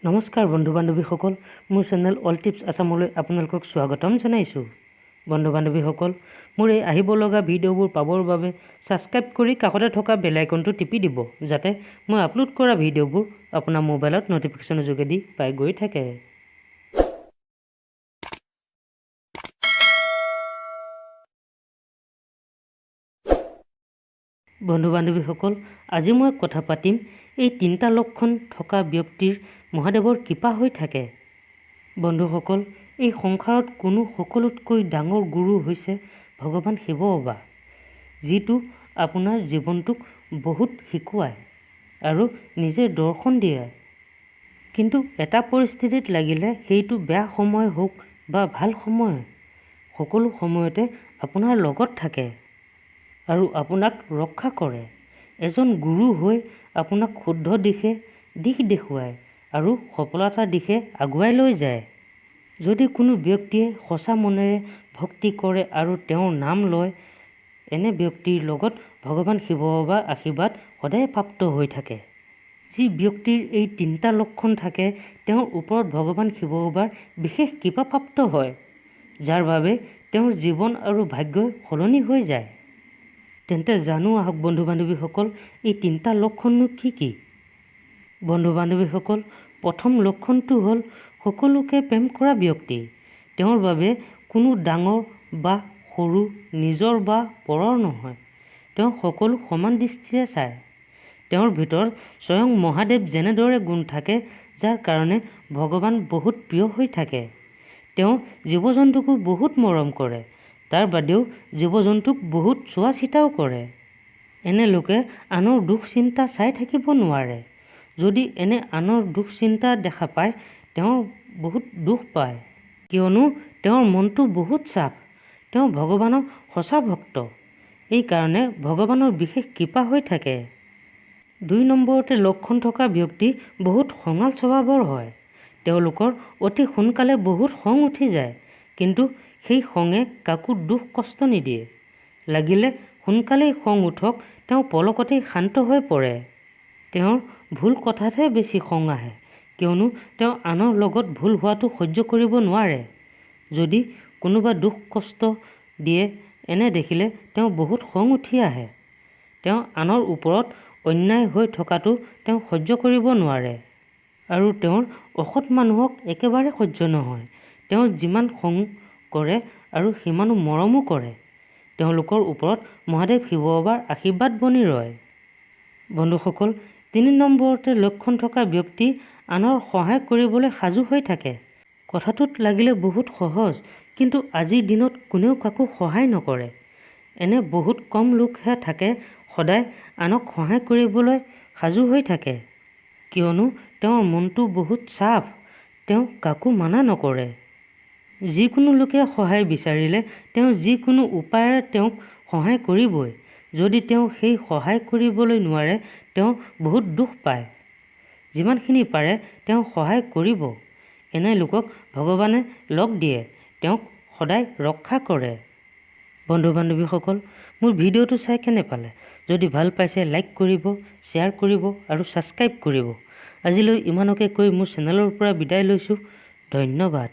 নমস্কাৰ বন্ধু বান্ধৱীসকল, মোৰ চেনেল অল টিপছ আছামলৈ আপোনালোকক স্বাগতম জনাইছোঁ। বন্ধু বান্ধৱীসকল, মোৰ এই আহিব লগা ভিডিঅ'বোৰ পাবৰ বাবে ছাবস্ক্ৰাইব কৰি কাষতে থকা বেল আইকনটো টিপি দিব, যাতে মই আপলোড কৰা ভিডিঅ'বোৰ আপোনাৰ মোবাইলত ন'টিফিকেশ্যনৰ যোগেদি পাই গৈ থাকে। বন্ধু বান্ধৱীসকল, আজি মই কথা পাতিম এই 3টা লক্ষণ থকা ব্যক্তিৰ মহাদেৱৰ কৃপা হৈ থাকে। বন্ধুসকল, এই সংসাৰত কোনো সকলোতকৈ ডাঙৰ গুৰু হৈছে ভগৱান শিৱ বাবা, যিটো আপোনাৰ জীৱনটোক বহুত শিকোৱায় আৰু নিজে দৰ্শন দিয়ে। কিন্তু এটা পৰিস্থিতিত লাগিলে, সেইটো বেয়া সময় হওক বা ভাল সময়, সকলো সময়তে আপোনাৰ লগত থাকে আৰু আপোনাক ৰক্ষা কৰে। এজন গুৰু হৈ আপোনাক শুদ্ধ দিশ দেখুৱায় আৰু সফলতাৰ দিশে আগুৱাই লৈ যায়। যদি কোনো ব্যক্তিয়ে সঁচা মনেৰে ভক্তি কৰে আৰু তেওঁৰ নাম লয়, এনে ব্যক্তিৰ লগত ভগৱান শিৱ বাবাৰ আশীৰ্বাদ সদায় প্ৰাপ্ত হৈ থাকে। যি ব্যক্তিৰ এই 3টা লক্ষণ থাকে, তেওঁৰ ওপৰত ভগৱান শিৱ বাবাৰ বিশেষ কৃপা প্ৰাপ্ত হয়, যাৰ বাবে তেওঁৰ জীৱন আৰু ভাগ্য সলনি হৈ যায়। তেন্তে জানো আহক বন্ধু বান্ধৱীসকল, এই 3টা লক্ষণনো কি কি? বন্ধু বান্ধৱীসকল, প্ৰথম লক্ষণটো হ'ল সকলোকে প্ৰেম কৰা ব্যক্তি। তেওঁৰ বাবে কোনো ডাঙৰ বা সৰু, নিজৰ বা পৰৰ নহয়। তেওঁ সকলো সমান দৃষ্টিৰে চায়। তেওঁৰ ভিতৰত স্বয়ং মহাদেৱ যেনেদৰে গুণ থাকে, যাৰ কাৰণে ভগৱান বহুত প্ৰিয় হৈ থাকে। তেওঁ জীৱ জন্তুকো বহুত মৰম কৰে, তাৰ বাদেও জীৱ জন্তুক বহুত চোৱা চিতাও কৰে। এনে লোকে আনৰ দুখ চিন্তা চাই থাকিব নোৱাৰে। যদি এনে আনৰ দুখ চিন্তা দেখা পায়, তেওঁ বহুত দুখ পায়, কিয়নো তেওঁৰ মনটো বহুত চাফ। তেওঁ ভগৱানৰ সঁচা ভক্ত, এই কাৰণে ভগৱানৰ বিশেষ কৃপা হৈ থাকে। 2 নম্বৰতে লক্ষণ থকা ব্যক্তি বহুত খঙাল স্বভাৱৰ হয়। তেওঁলোকৰ অতি সোনকালে বহুত খং উঠি যায়, কিন্তু সেই খঙে কাকো দুখ কষ্ট নিদিয়ে। লাগিলে সোনকালেই খং উঠক, তেওঁ পলকতেই শান্ত হৈ পৰে। তেওঁৰ ভুল কথাতহে বেছি খং আহে, কিয়নো তেওঁ আনৰ লগত ভুল হোৱাটো সহ্য কৰিব নোৱাৰে। যদি কোনোবা দুখ কষ্ট দিয়ে, এনে দেখিলে তেওঁ বহুত খং উঠি আহে। তেওঁ আনৰ ওপৰত অন্যায় হৈ থকাটো তেওঁ সহ্য কৰিব নোৱাৰে আৰু তেওঁৰ অসৎ মানুহক একেবাৰে সহ্য নহয়। তেওঁ যিমান খং কৰে আৰু সিমানো মৰমো কৰে। তেওঁলোকৰ ওপৰত মহাদেৱ শিৱ বাবাৰ আশীৰ্বাদ বনি ৰয়। বন্ধুসকল, 3 নম্বৰতে লক্ষণ থকা ব্যক্তি আনৰ সহায় কৰিবলৈ সাজু হৈ থাকে। কথাটোত লাগিলে বহুত সহজ, কিন্তু আজিৰ দিনত কোনেও কাকো সহায় নকৰে। এনে বহুত কম লোকহে থাকে সদায় আনক সহায় কৰিবলৈ সাজু হৈ থাকে, কিয়নো তেওঁৰ মনটো বহুত চাফ। তেওঁ কাকো মানা নকৰে। যিকোনো লোকে সহায় বিচাৰিলে তেওঁ যিকোনো উপায়েৰে তেওঁক সহায় কৰিবই। যদি তেওঁ সেই সহায় কৰিবলৈ নোৱাৰে, তেওঁ বহুত দুখ পায়। যিমানখিনি পাৰে তেওঁ সহায় কৰিব। এনে লোকক ভগৱানে লগ দিয়ে, তেওঁক সদায় ৰক্ষা কৰে। বন্ধু বান্ধৱীসকল, মোৰ ভিডিঅ'টো চাই কেনে পালে? যদি ভাল পাইছে লাইক কৰিব, শ্বেয়াৰ কৰিব আৰু ছাবস্ক্ৰাইব কৰিব। আজিলৈ ইমানকে কৈ মোৰ চেনেলৰ পৰা বিদায় লৈছোঁ। ধন্যবাদ।